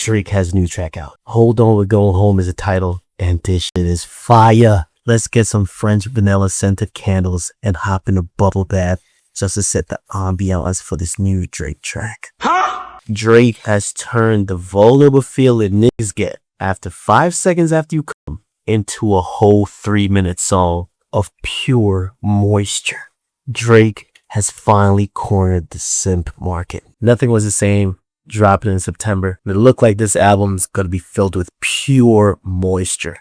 Drake has a new track out. Hold On We're Going Home is the title, and this shit is fire. Let's get some French vanilla scented candles and hop in a bubble bath just to set the ambiance for this new Drake track. Huh? Drake has turned the vulnerable feeling niggas get after 5 seconds after you come into a whole 3-minute song of pure moisture. Drake has finally cornered the simp market. Nothing Was the Same, dropping in September. It looked like this album's gonna be filled with pure moisture.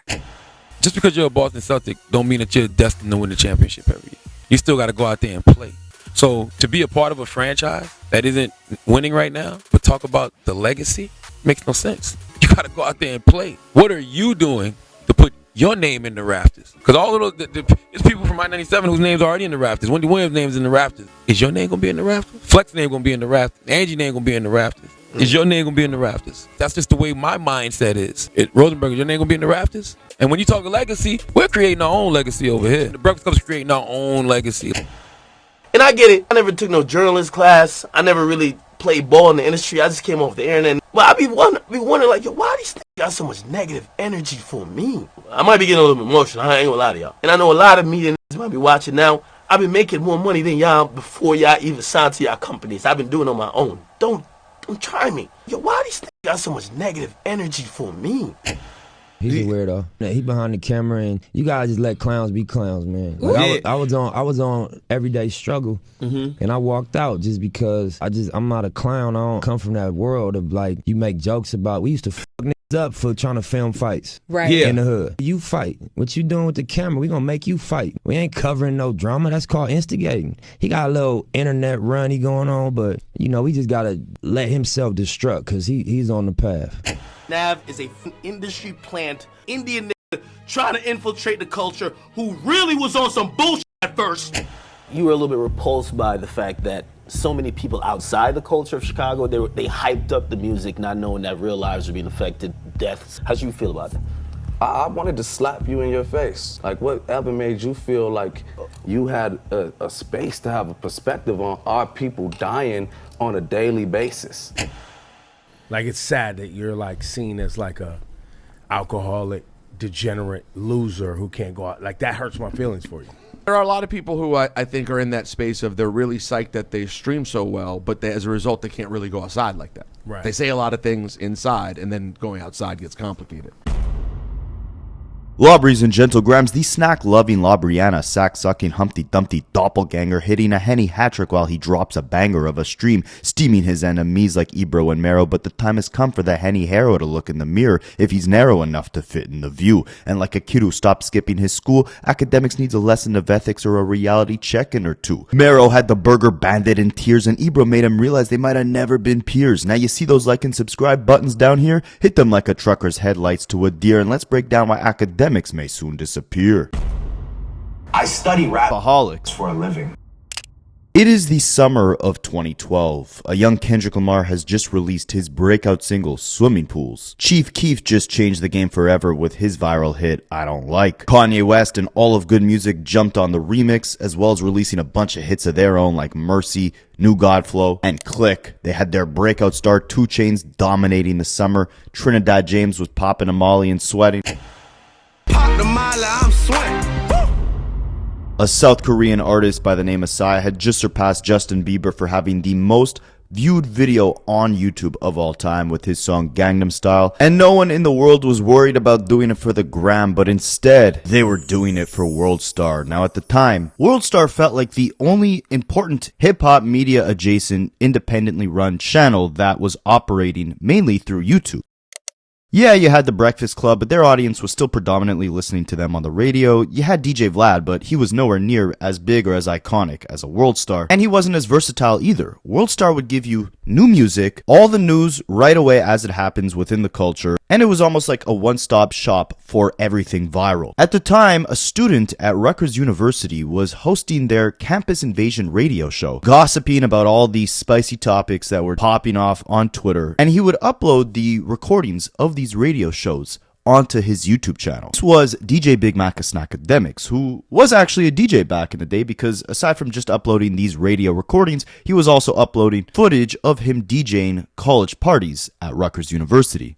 Just because you're a Boston Celtic don't mean that you're destined to win the championship every year. You still got to go out there and play. So to be a part of a franchise that isn't winning right now, but talk about the legacy, makes no sense. You got to go out there and play. What are you doing to put your name in the rafters? Because all of those, there's people from I-97 whose names are already in the rafters. Wendy Williams' name's in the rafters. Is your name going to be in the rafters? Flex's name going to be in the rafters. Angie's name going to be in the rafters. Is your name going to be in the rafters? That's just the way my mindset is. Rosenberg, is your name going to be in the rafters? And when you talk legacy, we're creating our own legacy over here. The Breakfast Club's creating our own legacy. And I get it. I never took no journalist class. I never really played ball in the industry. I just came off the internet. But I be wondering like, yo, why these things got so much negative energy for me? I might be getting a little bit emotional. I ain't gonna lie to y'all. And I know a lot of media niggas might be watching now. I've been making more money than y'all before y'all even signed to y'all companies. I've been doing it on my own. Don't try me. Yo, why these things got so much negative energy for me? He's a weirdo. He behind the camera, and you gotta just let clowns be clowns, man. Like I was on Everyday Struggle, and I walked out just because I'm not a clown. I don't come from that world of like you make jokes about. We used to fuck niggas up for trying to film fights, right? In the hood, you fight. What you doing with the camera? We gonna make you fight. We ain't covering no drama. That's called instigating. He got a little internet run he going on, but you know we just gotta let himself destruct because he's on the path. Nav is a industry plant, Indian nigga trying to infiltrate the culture who really was on some bullshit at first. You were a little bit repulsed by the fact that so many people outside the culture of Chicago, they hyped up the music not knowing that real lives were being affected, deaths. How do you feel about that? I wanted to slap you in your face. Like, whatever made you feel like you had a space to have a perspective on our people dying on a daily basis? Like, it's sad that you're like seen as like a alcoholic, degenerate loser who can't go out. Like, that hurts my feelings for you. There are a lot of people who I think are in that space of they're really psyched that they stream so well, but as a result, they can't really go outside like that. Right. They say a lot of things inside, and then going outside gets complicated. Lawbreeze and Gentlegrams, the snack-loving Labriana, sack-sucking Humpty Dumpty doppelganger hitting a Henny hat-trick while he drops a banger of a stream, steaming his enemies like Ebro and Marrow, but the time has come for the Henny hero to look in the mirror if he's narrow enough to fit in the view. And like a kid who stopped skipping his school, Akademiks needs a lesson of ethics or a reality check-in or two. Marrow had the burger bandit in tears, and Ebro made him realize they might have never been peers. Now you see those like and subscribe buttons down here? Hit them like a trucker's headlights to a deer, and let's break down why Akademiks may soon disappear. I study rapaholics for a living. It is the summer of 2012. A young Kendrick Lamar has just released his breakout single, Swimming Pools. Chief Keef just changed the game forever with his viral hit, I Don't Like. Kanye West and all of Good Music jumped on the remix, as well as releasing a bunch of hits of their own like Mercy, New Godflow, and Click. They had their breakout star 2 Chainz dominating the summer. Trinidad James was popping a molly and sweating. Pop the mile, I'm sweating. A South Korean artist by the name of Psy had just surpassed Justin Bieber for having the most viewed video on YouTube of all time with his song Gangnam Style. And no one in the world was worried about doing it for the gram, but instead, they were doing it for World Star. Now at the time, World Star felt like the only important hip-hop media adjacent, independently run channel that was operating mainly through YouTube. Yeah, you had The Breakfast Club, but their audience was still predominantly listening to them on the radio. You had DJ Vlad, but he was nowhere near as big or as iconic as a World Star. And he wasn't as versatile either. World Star would give you new music, all the news right away as it happens within the culture, and it was almost like a one-stop shop for everything viral. At the time, a student at Rutgers University was hosting their Campus Invasion radio show, gossiping about all these spicy topics that were popping off on Twitter, and he would upload the recordings of these radio shows onto his YouTube channel. This was DJ Big Macus Akademiks, who was actually a DJ back in the day because aside from just uploading these radio recordings, he was also uploading footage of him DJing college parties at Rutgers University.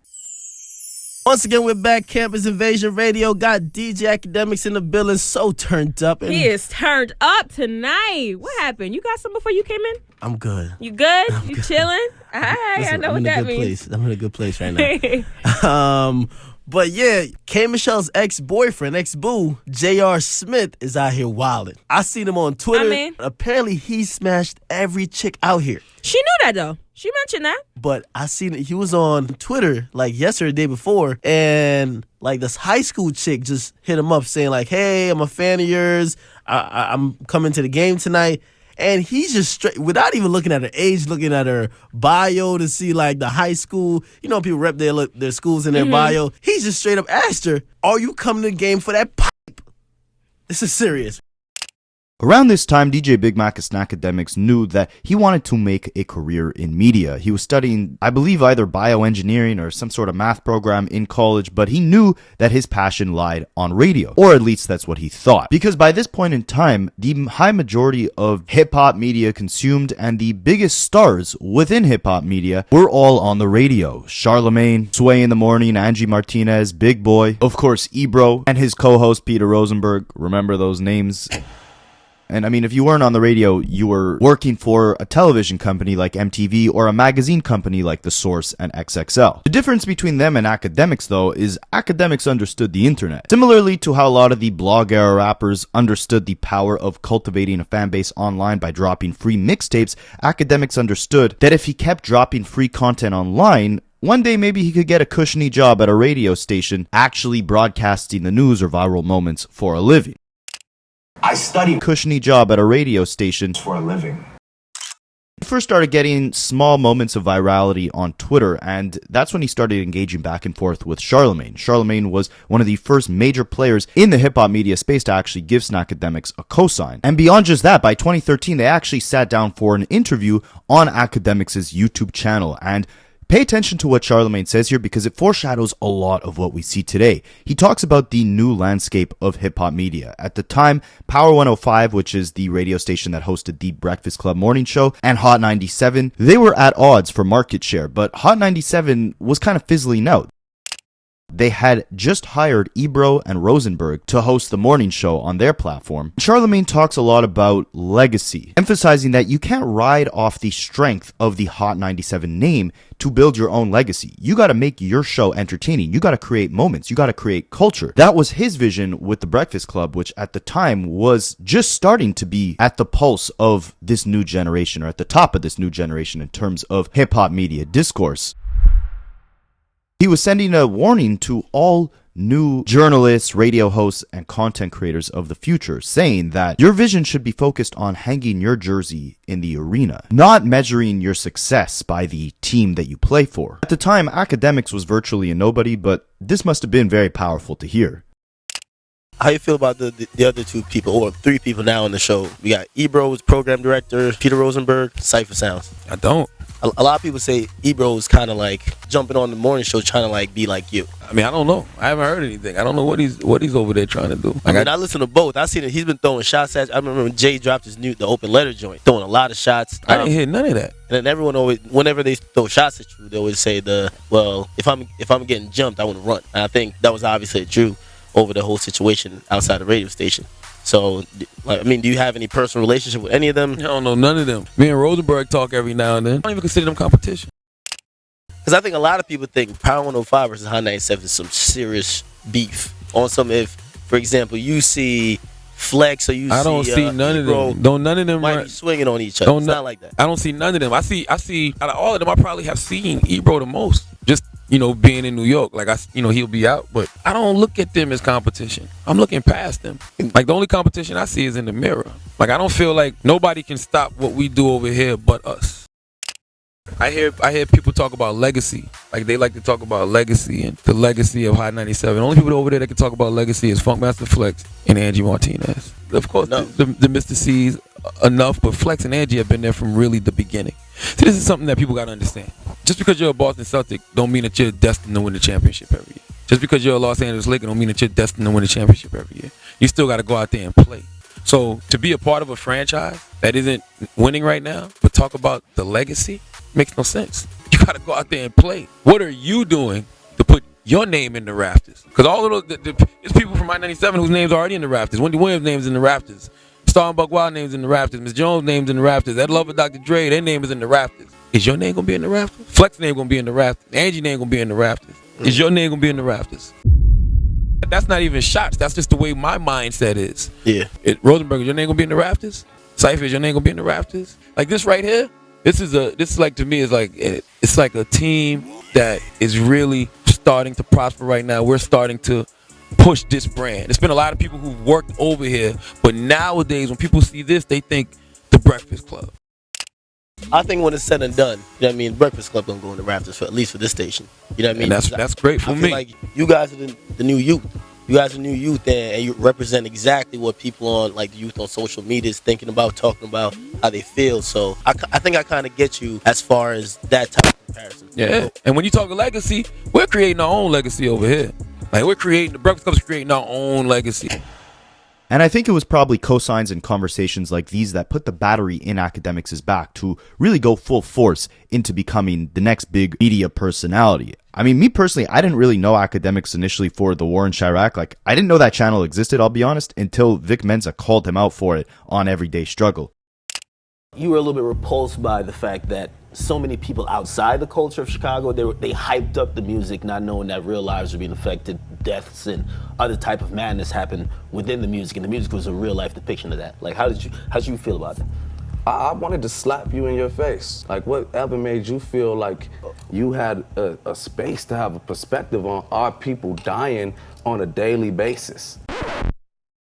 Once again, we're back. Campus Invasion Radio got DJ Akademiks in the building, so turned up. And he is turned up tonight. What happened? You got some before you came in? I'm good. You good? I'm you good. chilling? All right, Listen, I know I'm what in a that good means. Place. I'm in a good place right now. But yeah, K. Michelle's ex-boyfriend, ex-boo, J.R. Smith, is out here wilding. I seen him on Twitter. Apparently, he smashed every chick out here. She knew that, though. She mentioned that. But I seen it. He was on Twitter, like, yesterday, the day before, and, like, this high school chick just hit him up saying, like, hey, I'm a fan of yours. I'm coming to the game tonight. And he's just straight, without even looking at her age, looking at her bio to see like the high school, you know, people rep their schools in their bio. He just straight up asked her, are you coming to the game for that pipe? This is serious. Around this time, DJ Big Macus Akademiks knew that he wanted to make a career in media. He was studying, I believe, either bioengineering or some sort of math program in college, but he knew that his passion lied on radio, or at least that's what he thought. Because by this point in time, the high majority of hip-hop media consumed and the biggest stars within hip-hop media were all on the radio. Charlemagne, Sway in the Morning, Angie Martinez, Big Boy, of course, Ebro, and his co-host Peter Rosenberg. Remember those names? And I mean, if you weren't on the radio, you were working for a television company like MTV or a magazine company like The Source and XXL. The difference between them and Akademiks, though, is Akademiks understood the internet. Similarly to how a lot of the blog era rappers understood the power of cultivating a fan base online by dropping free mixtapes, Akademiks understood that if he kept dropping free content online, one day maybe he could get a cushiony job at a radio station actually broadcasting the news or viral moments for a living. I studied cushiony job at a radio station for a living. He first started getting small moments of virality on Twitter, and that's when he started engaging back and forth with Charlemagne. Charlemagne was one of the first major players in the hip-hop media space to actually give Akademiks a cosign. And beyond just that, by 2013, they actually sat down for an interview on Akademiks' YouTube channel, and pay attention to what Charlemagne says here because it foreshadows a lot of what we see today. He talks about the new landscape of hip-hop media. At the time, Power 105, which is the radio station that hosted the Breakfast Club morning show, and Hot 97, they were at odds for market share, but Hot 97 was kind of fizzling out. They had just hired Ebro and Rosenberg to host the morning show on their platform. Charlemagne talks a lot about legacy, emphasizing that you can't ride off the strength of the Hot 97 name to build your own legacy. You got to make your show entertaining. You got to create moments. You got to create culture. That was his vision with the Breakfast Club, which at the time was just starting to be at the pulse of this new generation, or at the top of this new generation in terms of hip-hop media discourse. He was sending a warning to all new journalists, radio hosts, and content creators of the future, saying that your vision should be focused on hanging your jersey in the arena, not measuring your success by the team that you play for. At the time, Akademiks was virtually a nobody, but this must have been very powerful to hear. How you feel about the other two people, or three people now on the show? We got Ebro's program director, Peter Rosenberg, Cypher Sounds. I don't. A lot of people say Ebro's kind of like jumping on the morning show, trying to like be like you. I mean, I don't know. I haven't heard anything. I don't know what he's over there trying to do. Like I listen to both. I seen it. He's been throwing shots at. I remember when Jay dropped the open letter joint, throwing a lot of shots. I didn't hear none of that. And then everyone always, whenever they throw shots at you, they always say if I'm getting jumped, I want to run. And I think that was obviously true over the whole situation outside the radio station. So, I mean, do you have any personal relationship with any of them? I don't know none of them. Me and Rosenberg talk every now and then. I don't even consider them competition. Because I think a lot of people think Power 105 versus Hot 97 is some serious beef. On some, if, for example, you see Flex or you I don't see none of them. Don't none of them might be swinging on each other. It's not like that. I don't see none of them. I see out of all of them, I probably have seen Ebro the most. Just, being in New York, like he'll be out, but I don't look at them as competition. I'm looking past them. Like the only competition I see is in the mirror. Like I don't feel like nobody can stop what we do over here but us. I hear people talk about legacy. Like they like to talk about legacy and the legacy of Hot 97. The only people over there that can talk about legacy is Funkmaster Flex and Angie Martinez. Of course, the Mr. C's enough, but Flex and Angie have been there from really the beginning. See, this is something that people got to understand. Just because you're a Boston Celtic don't mean that you're destined to win the championship every year. Just because you're a Los Angeles Laker don't mean that you're destined to win a championship every year. You still got to go out there and play. So to be a part of a franchise that isn't winning right now, but talk about the legacy, makes no sense. You got to go out there and play. What are you doing to put your name in the rafters? Because all of it's people from I-97 whose names are already in the rafters. Wendy Williams' name's in the rafters. Star and Buck Wild name's in the rafters. Miss Jones' name's in the rafters. Ed Lover, Dr. Dre, their name is in the rafters. Is your name going to be in the rafters? Flex's name going to be in the rafters. Angie's name going to be in the rafters. Is your name going to be in the rafters? That's not even shots. That's just the way my mindset is. Yeah. Rosenberg, is your name going to be in the rafters? Cypher, is your name going to be in the rafters? Like this right here, this is like, to me, it's like a team that is really starting to prosper right now. We're starting to push this brand. There's been a lot of people who've worked over here, but nowadays when people see this, they think the Breakfast Club. I think when it's said and done, you know what I mean, Breakfast Club gonna go in the rafters for at least for this station. You know what I mean? And that's great for I feel me. like you guys are the new youth. You guys are new youth, and you represent exactly what people on like the youth on social media is thinking about, talking about, how they feel. So I think I kind of get you as far as that type of comparison. Yeah, and when you talk of legacy, we're creating our own legacy over here. Like the Breakfast Club's creating our own legacy. And I think it was probably cosigns and conversations like these that put the battery in Akademiks' back to really go full force into becoming the next big media personality. I mean, me personally, I didn't really know Akademiks initially for the war in Chirac. Like, I didn't know that channel existed, I'll be honest, until Vic Mensa called him out for it on Everyday Struggle. You were a little bit repulsed by the fact that so many people outside the culture of Chicago, they hyped up the music, not knowing that real lives were being affected, deaths and other type of madness happened within the music, and the music was a real life depiction of that. Like, how did you feel about that? I wanted to slap you in your face. Like, whatever made you feel like you had a space to have a perspective on our people dying on a daily basis?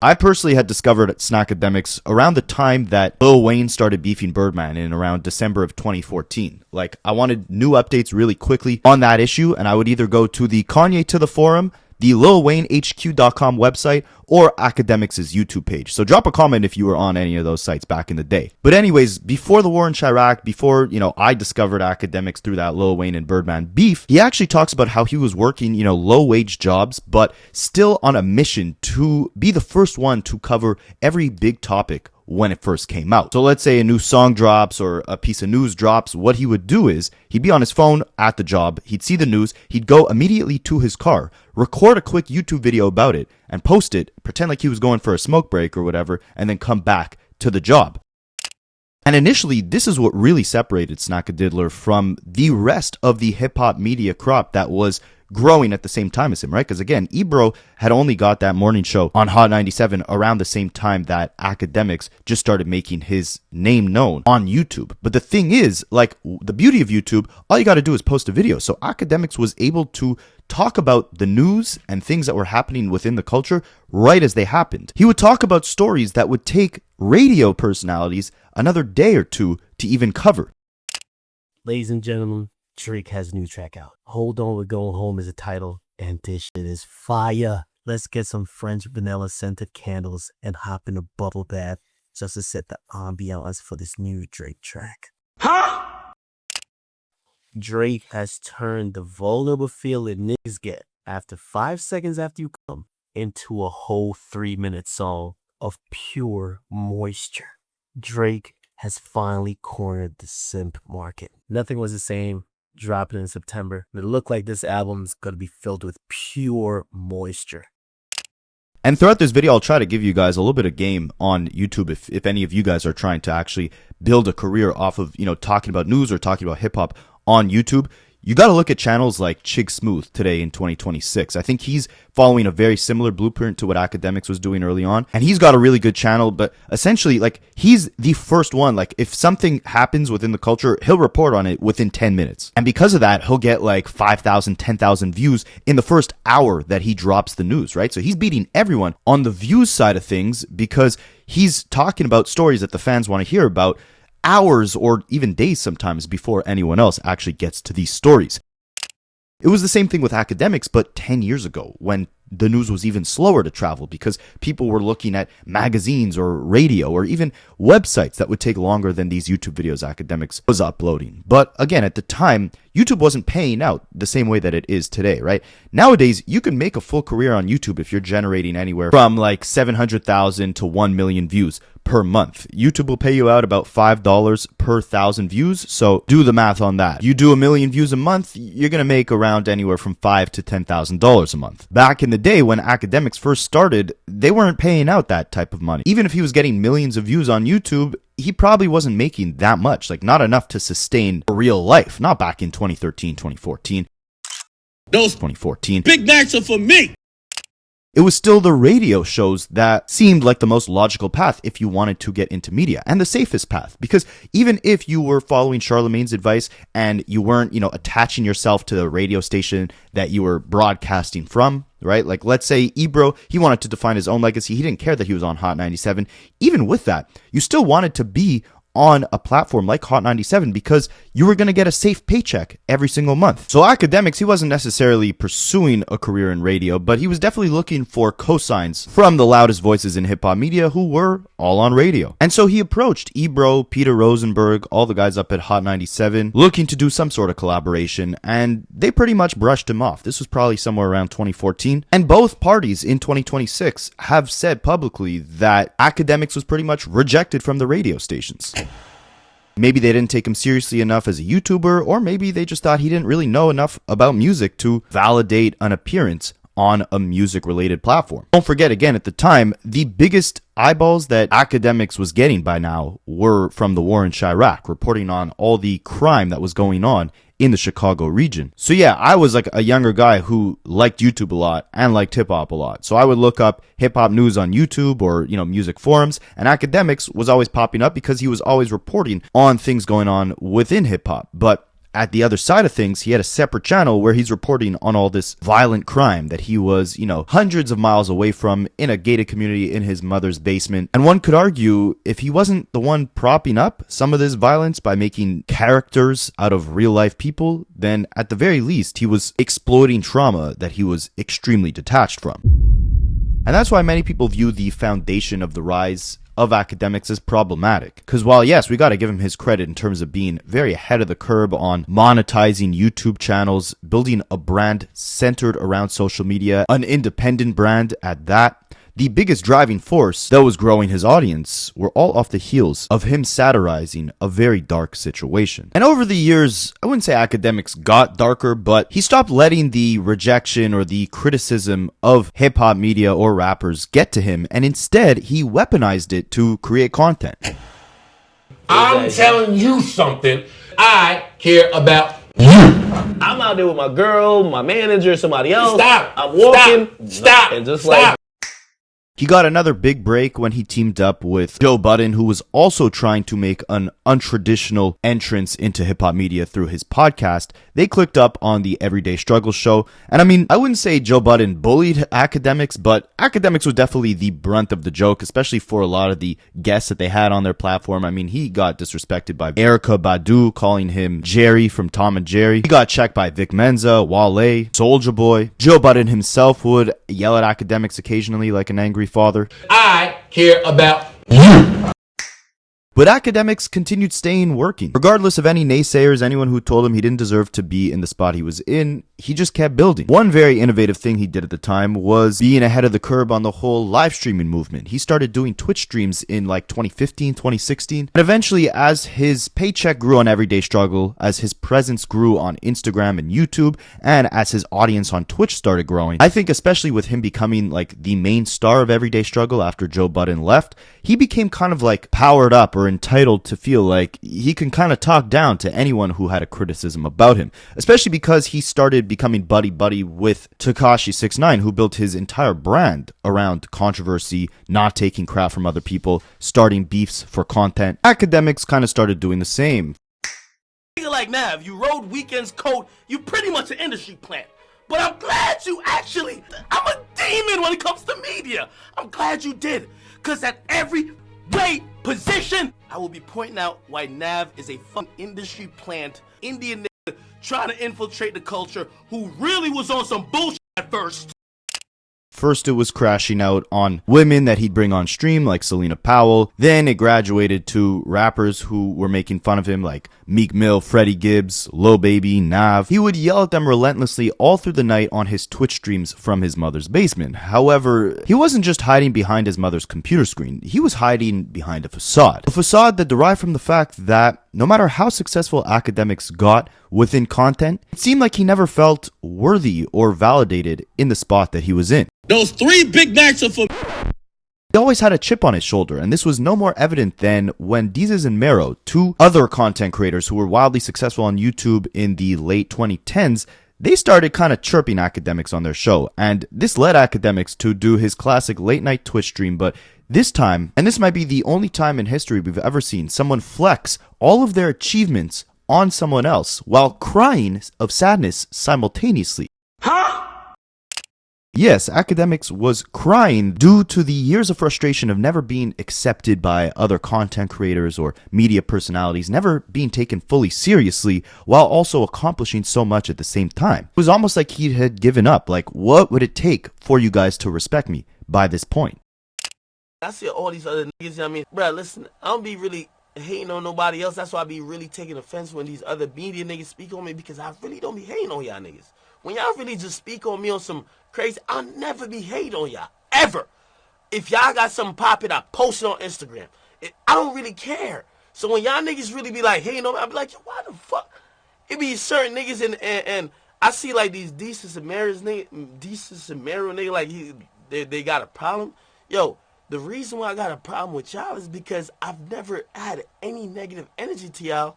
I personally had discovered Snackademics around the time that Lil Wayne started beefing Birdman in around December of 2014. Like, I wanted new updates really quickly on that issue, and I would either go to the Kanye to the forum, the LilWayneHQ.com website, or Akademiks' YouTube page. So drop a comment if you were on any of those sites back in the day. But anyways, before the war in Chirac, before, I discovered Akademiks through that Lil Wayne and Birdman beef, he actually talks about how he was working, low-wage jobs, but still on a mission to be the first one to cover every big topic when it first came out. So let's say a new song drops or a piece of news drops, what he would do is he'd be on his phone at the job, he'd see the news, he'd go immediately to his car, record a quick YouTube video about it, and post it, pretend like he was going for a smoke break or whatever, and then come back to the job. And initially, this is what really separated Snackadiddler from the rest of the hip-hop media crop that was growing at the same time as him, right? Because again, Ebro had only got that morning show on Hot 97 around the same time that Akademiks just started making his name known on YouTube. But the thing is, like, the beauty of YouTube, all you got to do is post a video. So Akademiks was able to talk about the news and things that were happening within the culture right as they happened. He would talk about stories that would take radio personalities another day or two to even cover. Ladies and gentlemen, Drake has a new track out. Hold On, We're Going Home is the title, and this shit is fire. Let's get some French vanilla scented candles and hop in a bubble bath just to set the ambiance for this new Drake track. Huh? Drake has turned the vulnerable feeling niggas get after 5 seconds after you come into a whole 3-minute song of pure moisture. Drake has finally cornered the simp market. Nothing was the same. Dropping in September. It looked like this album's gonna be filled with pure moisture. And throughout this video, I'll try to give you guys a little bit of game on YouTube if any of you guys are trying to actually build a career off of, talking about news or talking about hip hop on YouTube. You got to look at channels like Chig Smooth today in 2026. I think he's following a very similar blueprint to what Akademiks was doing early on. And he's got a really good channel, but essentially, like, he's the first one. Like, if something happens within the culture, he'll report on it within 10 minutes. And because of that, he'll get like 5,000, 10,000 views in the first hour that he drops the news, right? So he's beating everyone on the views side of things because he's talking about stories that the fans want to hear about hours or even days sometimes before anyone else actually gets to these stories. It was the same thing with Akademiks, but 10 years ago when the news was even slower to travel because people were looking at magazines or radio or even websites that would take longer than these YouTube videos Akademiks was uploading. But again, at the time, YouTube wasn't paying out the same way that it is today, right? Nowadays, you can make a full career on YouTube if you're generating anywhere from like 700,000 to 1 million views per month. YouTube will pay you out about $5 per 1,000 views, so do the math on that. You do 1 million views a month, you're gonna make around anywhere from $5,000 to $10,000 a month. Back in the day when Akademiks first started, they weren't paying out that type of money. Even if he was getting millions of views on YouTube, he probably wasn't making that much, like not enough to sustain a real life. Not back in 2013, 2014. Those 2014 big nights are for me. It was still the radio shows that seemed like the most logical path if you wanted to get into media, and the safest path, because even if you were following Charlemagne's advice and you weren't, attaching yourself to the radio station that you were broadcasting from, right? Like, let's say Ebro, he wanted to define his own legacy. He didn't care that he was on Hot 97. Even with that, you still wanted to be on a platform like Hot 97 because you were going to get a safe paycheck every single month. So Akademiks, he wasn't necessarily pursuing a career in radio, but he was definitely looking for cosigns from the loudest voices in hip-hop media who were all on radio. And so he approached Ebro, Peter Rosenberg, all the guys up at Hot 97, looking to do some sort of collaboration, and they pretty much brushed him off. This was probably somewhere around 2014, and both parties in 2026 have said publicly that Akademiks was pretty much rejected from the radio stations. Maybe they didn't take him seriously enough as a YouTuber, or maybe they just thought he didn't really know enough about music to validate an appearance on a music-related platform. Don't forget, again, at the time, the biggest eyeballs that Akademiks was getting by now were from the war in Chirac, reporting on all the crime that was going on in the Chicago region. So yeah, I was like a younger guy who liked YouTube a lot and liked hip-hop a lot. So I would look up hip-hop news on YouTube or, music forums, and Akademiks was always popping up because he was always reporting on things going on within hip-hop. But at the other side of things, he had a separate channel where he's reporting on all this violent crime that he was, hundreds of miles away from in a gated community in his mother's basement. And one could argue if he wasn't the one propping up some of this violence by making characters out of real life people, then at the very least, he was exploiting trauma that he was extremely detached from. And that's why many people view the foundation of the rise of Akademiks as problematic. Because while yes, we gotta give him his credit in terms of being very ahead of the curve on monetizing YouTube channels, building a brand centered around social media, an independent brand at that, the biggest driving force that was growing his audience were all off the heels of him satirizing a very dark situation. And over the years, I wouldn't say Akademiks got darker, but he stopped letting the rejection or the criticism of hip-hop media or rappers get to him, and instead, he weaponized it to create content. I'm telling you something. I care about you. I'm out there with my girl, my manager, somebody else. Stop. I'm walking. Stop. And just like... He got another big break when he teamed up with Joe Budden, who was also trying to make an untraditional entrance into hip-hop media through his podcast. They clicked up on the Everyday Struggle show. And I mean, I wouldn't say Joe Budden bullied Akademiks, but Akademiks was definitely the brunt of the joke, especially for a lot of the guests that they had on their platform. I mean, he got disrespected by Erykah Badu, calling him Jerry from Tom and Jerry. He got checked by Vic Mensa, Wale, Soulja Boy. Joe Budden himself would yell at Akademiks occasionally like an angry father. I care about you. But Akademiks continued staying working. Regardless of any naysayers, anyone who told him he didn't deserve to be in the spot he was in, he just kept building. One very innovative thing he did at the time was being ahead of the curve on the whole live streaming movement. He started doing Twitch streams in like 2015, 2016. And eventually, as his paycheck grew on Everyday Struggle, as his presence grew on Instagram and YouTube, and as his audience on Twitch started growing, I think especially with him becoming like the main star of Everyday Struggle after Joe Budden left, he became kind of like powered up or entitled to feel like he can kind of talk down to anyone who had a criticism about him, especially because he started becoming buddy-buddy with Tekashi 6ix9ine, who built his entire brand around controversy, not taking crap from other people, starting beefs for content. Akademiks kind of started doing the same. Like Nav, you rode Weeknd's coat, you pretty much an industry plant. But I'm glad you actually, I'm a demon when it comes to media. I'm glad you did, because at every weight position, I will be pointing out why Nav is a fun industry plant, Indian nigga trying to infiltrate the culture who really was on some bullshit at first. First, it was crashing out on women that he'd bring on stream, like Selena Powell. Then it graduated to rappers who were making fun of him, like Meek Mill, Freddie Gibbs, Lil Baby, Nav. He would yell at them relentlessly all through the night on his Twitch streams from his mother's basement. However, he wasn't just hiding behind his mother's computer screen. He was hiding behind a facade. A facade that derived from the fact that no matter how successful Akademiks got within content, it seemed like he never felt worthy or validated in the spot that he was in. Those 3 Big Macs are for... He always had a chip on his shoulder, and this was no more evident than when Deezus and Mero, 2 other content creators who were wildly successful on YouTube in the late 2010s, they started kind of chirping Akademiks on their show, and this led Akademiks to do his classic late night Twitch stream, but this time, and this might be the only time in history we've ever seen someone flex all of their achievements on someone else while crying of sadness simultaneously. Huh? Yes, Akademiks was crying due to the years of frustration of never being accepted by other content creators or media personalities, never being taken fully seriously, while also accomplishing so much at the same time. It was almost like he had given up, like, what would it take for you guys to respect me by this point? I see all these other niggas, you know what I mean? Bruh, listen, I don't be really hating on nobody else. That's why I be really taking offense when these other media niggas speak on me, because I really don't be hating on y'all niggas. When y'all really just speak on me on some crazy, I'll never be hating on y'all, ever. If y'all got something popping, I post it on Instagram. I don't really care. So when y'all niggas really be like hating on me, I be like, yo, why the fuck? It be certain niggas and I see like these decent and married niggas, like they got a problem. Yo, the reason why I got a problem with y'all is because I've never had any negative energy to y'all.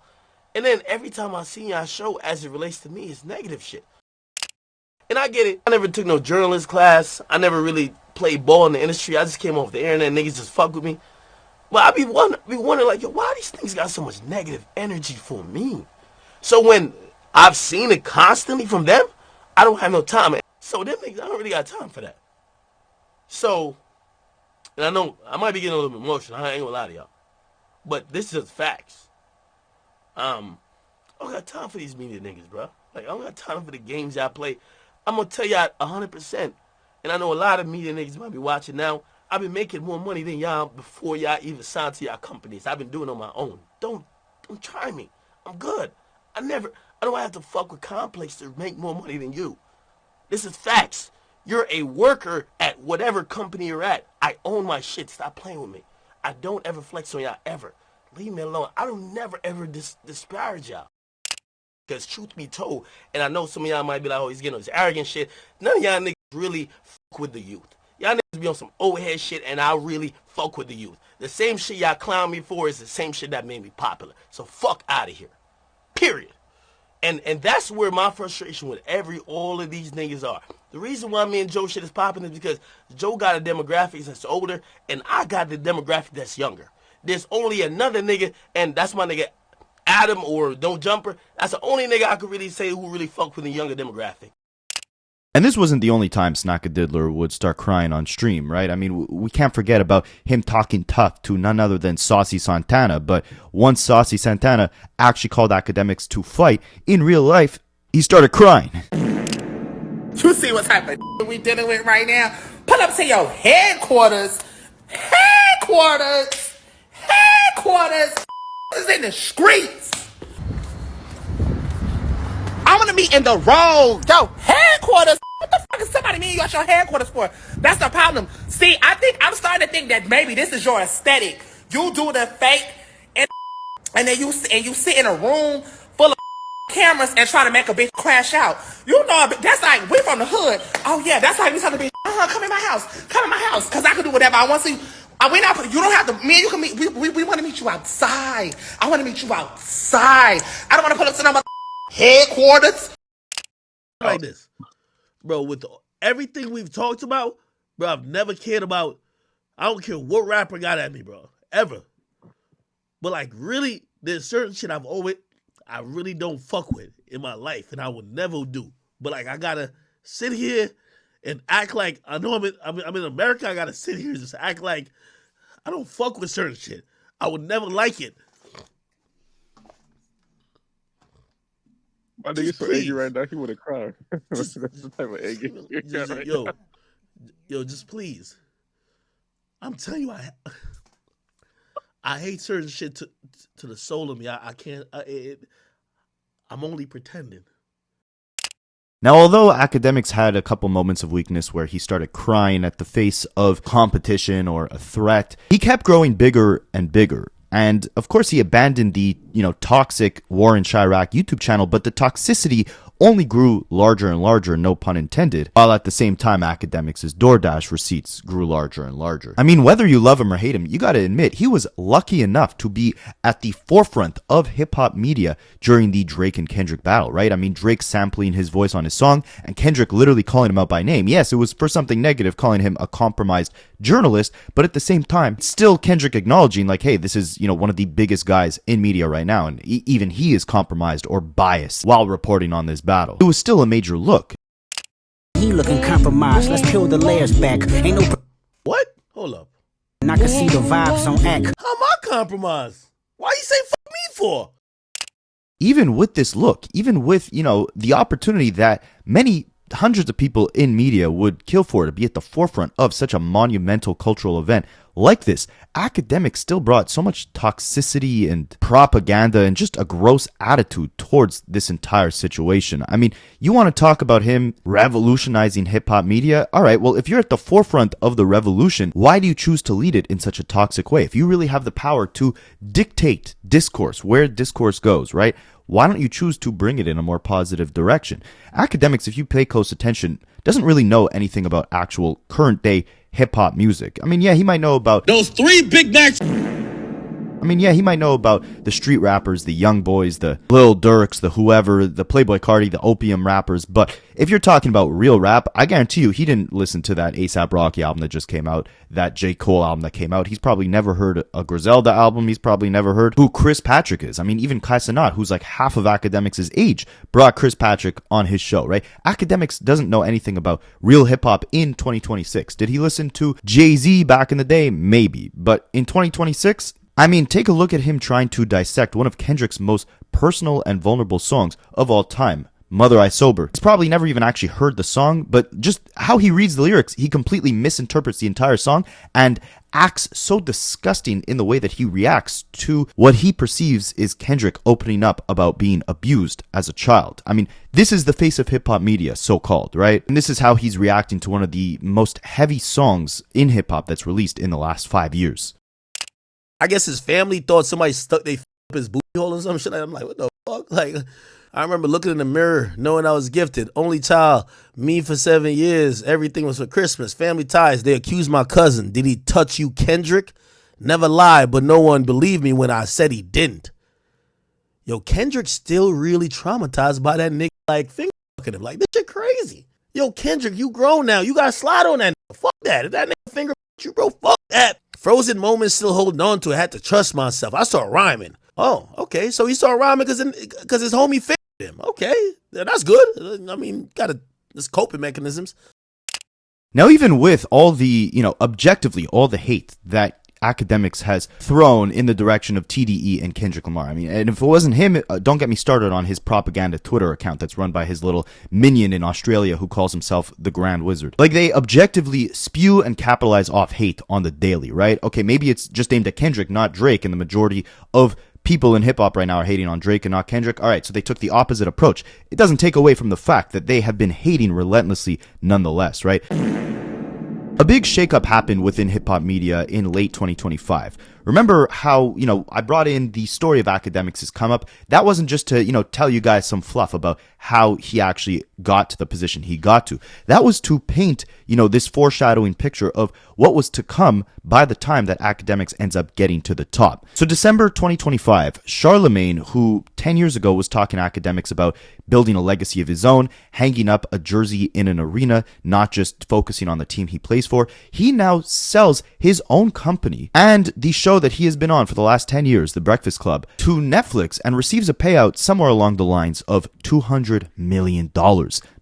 And then every time I see y'all show as it relates to me, it's negative shit. And I get it. I never took no journalist class. I never really played ball in the industry. I just came off the internet and niggas just fuck with me. But I be wondering like, yo, why these things got so much negative energy for me? So when I've seen it constantly from them, I don't have no time. So them niggas, I don't really got time for that. So, and I know I might be getting a little bit emotional. I ain't gonna lie to y'all. But this is just facts. I don't got time for these media niggas, bro. Like, I don't got time for the games y'all play. I'm gonna tell y'all 100%. And I know a lot of media niggas might be watching now. I've been making more money than y'all before y'all even signed to y'all companies. I've been doing it on my own. Don't try me. I'm good. I don't have to fuck with Complex to make more money than you. This is facts. You're a worker at whatever company you're at. I own my shit. Stop playing with me. I don't ever flex on y'all ever. Leave me alone. I don't never ever disparage y'all. Because truth be told, and I know some of y'all might be like, oh, he's getting on this arrogant shit. None of y'all niggas really fuck with the youth. Y'all niggas be on some old head shit, and I really fuck with the youth. The same shit y'all clown me for is the same shit that made me popular. So fuck out of here. Period. And that's where my frustration with all of these niggas are. The reason why me and Joe shit is popping is because Joe got a demographic that's older, and I got the demographic that's younger. There's only another nigga, and that's my nigga Adam or Don't Jumper. That's the only nigga I could really say who really fuck with the younger demographic. And this wasn't the only time Snackadiddler would start crying on stream, right? I mean, we can't forget about him talking tough to none other than Saucy Santana. But once Saucy Santana actually called Akademiks to fight, in real life, he started crying. You see what type of we dealing with right now? Pull up to your headquarters. Headquarters is in the streets. I want to meet in the road. Yo, headquarters. What the fuck is somebody mean you got your headquarters for? That's the problem. See, I'm starting to think that maybe this is your aesthetic. You do the fake and then you sit in a room full of cameras and try to make a bitch crash out. You know, that's like, we from the hood. Oh yeah, that's like we tell the bitch, come in my house, cause I can do whatever I want to. You don't have to, me and you can meet, we want to meet you outside. I want to meet you outside. I don't want to pull up to no headquarters. Like this. Bro, with everything we've talked about, bro, I've never cared about, I don't care what rapper got at me, bro, ever. But like, really, there's certain shit I really don't fuck with in my life, and I would never do. But like, I gotta sit here and act like I know I'm in America. I gotta sit here and just act like I don't fuck with certain shit. I would never like it. My nigga's so angry right now, he would have cried. That's the type of anger you're right yo, now. Yo, just please. I'm telling you, I hate certain shit to the soul of me. I can't. I'm only pretending. Now, although Akademiks had a couple moments of weakness where he started crying at the face of competition or a threat, he kept growing bigger and bigger. And of course, he abandoned the, toxic War in Chirac YouTube channel, but the toxicity only grew larger and larger, no pun intended, while at the same time, Akademiks' DoorDash receipts grew larger and larger. I mean, whether you love him or hate him, you gotta admit, he was lucky enough to be at the forefront of hip-hop media during the Drake and Kendrick battle, right? I mean, Drake sampling his voice on his song, and Kendrick literally calling him out by name. Yes, it was for something negative, calling him a compromised journalist, but at the same time, still Kendrick acknowledging, like, hey, this is, one of the biggest guys in media right now, and even he is compromised or biased while reporting on this battle. It was still a major look. He looking compromised. Let's peel the layers back. Ain't no. What? Hold up. And I can see the vibes on act. How am I compromised? Why you say fuck me for? Even with this look, even with, the opportunity that many hundreds of people in media would kill for to be at the forefront of such a monumental cultural event like this, Akademiks still brought so much toxicity and propaganda and just a gross attitude towards this entire situation. I mean, you want to talk about him revolutionizing hip-hop media? All right, well, if you're at the forefront of the revolution, why do you choose to lead it in such a toxic way? If you really have the power to dictate discourse, where discourse goes, right? Why don't you choose to bring it in a more positive direction? Akademiks, if you pay close attention, doesn't really know anything about actual current day hip-hop music. I mean, yeah, he might know about those 3 Big Macs. I mean, yeah, he might know about the street rappers, the Young Boys, the Lil Durks, the whoever, the Playboi Carti, the Opium rappers. But if you're talking about real rap, I guarantee you he didn't listen to that A$AP Rocky album that just came out, that J. Cole album that came out. He's probably never heard a Griselda album. He's probably never heard who Chris Patrick is. I mean, even Kai Cenat, who's like half of Akademiks' age, brought Chris Patrick on his show, right? Akademiks doesn't know anything about real hip-hop in 2026. Did he listen to Jay-Z back in the day? Maybe. But in 2026... I mean, take a look at him trying to dissect one of Kendrick's most personal and vulnerable songs of all time, Mother I Sober. He's probably never even actually heard the song, but just how he reads the lyrics, he completely misinterprets the entire song and acts so disgusting in the way that he reacts to what he perceives is Kendrick opening up about being abused as a child. I mean, this is the face of hip-hop media, so-called, right? And this is how he's reacting to one of the most heavy songs in hip-hop that's released in the last 5 years. I guess his family thought somebody stuck their up his booty hole or some shit. I'm like, what the fuck? Like, I remember looking in the mirror, knowing I was gifted. Only child, me for 7 years. Everything was for Christmas. Family ties. They accused my cousin. Did he touch you, Kendrick? Never lied, but no one believed me when I said he didn't. Yo, Kendrick's still really traumatized by that nigga, like, finger fucking him. Like, this shit crazy. Yo, Kendrick, you grown now. You gotta slide on that nigga. Fuck that. If that nigga finger you, bro, fuck that. Frozen moments, still holding on to it. Had to trust myself. I started rhyming. Oh, okay. So he started rhyming because his homie fingered him. Okay, that's good. I mean, there's coping mechanisms. Now, even with all the, objectively, all the hate that Akademiks has thrown in the direction of TDE and Kendrick Lamar. I mean, and if it wasn't him, don't get me started on his propaganda Twitter account that's run by his little minion in Australia who calls himself the Grand Wizard. Like, they objectively spew and capitalize off hate on the daily, right? Okay, maybe it's just aimed at Kendrick, not Drake, and the majority of people in hip-hop right now are hating on Drake and not Kendrick. All right, so they took the opposite approach. It doesn't take away from the fact that they have been hating relentlessly nonetheless, right? A big shakeup happened within hip-hop media in late 2025. Remember how, I brought in the story of Akademiks' come up? That wasn't just to, tell you guys some fluff about how he actually got to the position he got to. That was to paint, this foreshadowing picture of what was to come by the time that Akademiks ends up getting to the top. So December 2025, Charlemagne, who 10 years ago was talking to Akademiks about building a legacy of his own, hanging up a jersey in an arena, not just focusing on the team he plays for, he now sells his own company and the show that he has been on for the last 10 years, The Breakfast Club, to Netflix and receives a payout somewhere along the lines of $200 million.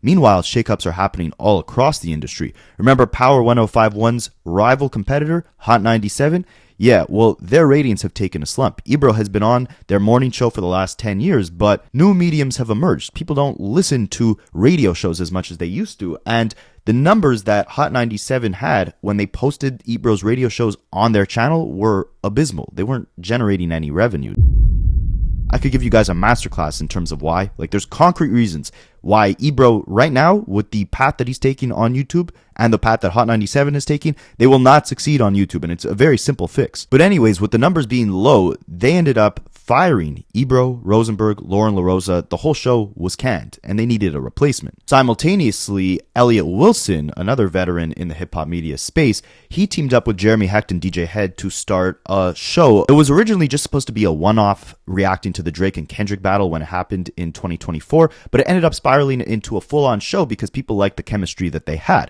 Meanwhile, shakeups are happening all across the industry. Remember Power 105.1's rival competitor, Hot 97? Yeah, well, their ratings have taken a slump. Ebro has been on their morning show for the last 10 years, but new mediums have emerged. People don't listen to radio shows as much as they used to, and the numbers that Hot 97 had when they posted Ebro's radio shows on their channel were abysmal. They weren't generating any revenue. I could give you guys a masterclass in terms of why. Like, there's concrete reasons why Ebro right now, with the path that he's taking on YouTube and the path that Hot 97 is taking, they will not succeed on YouTube, and it's a very simple fix. But anyways, with the numbers being low, they ended up firing Ebro, Rosenberg, Lauren LaRosa. The whole show was canned, and they needed a replacement. Simultaneously, Elliot Wilson, another veteran in the hip-hop media space, he teamed up with Jeremy Hecht and DJ Head to start a show. It was originally just supposed to be a one-off reacting to the Drake and Kendrick battle when it happened in 2024, but it ended up spiraling into a full-on show because people liked the chemistry that they had.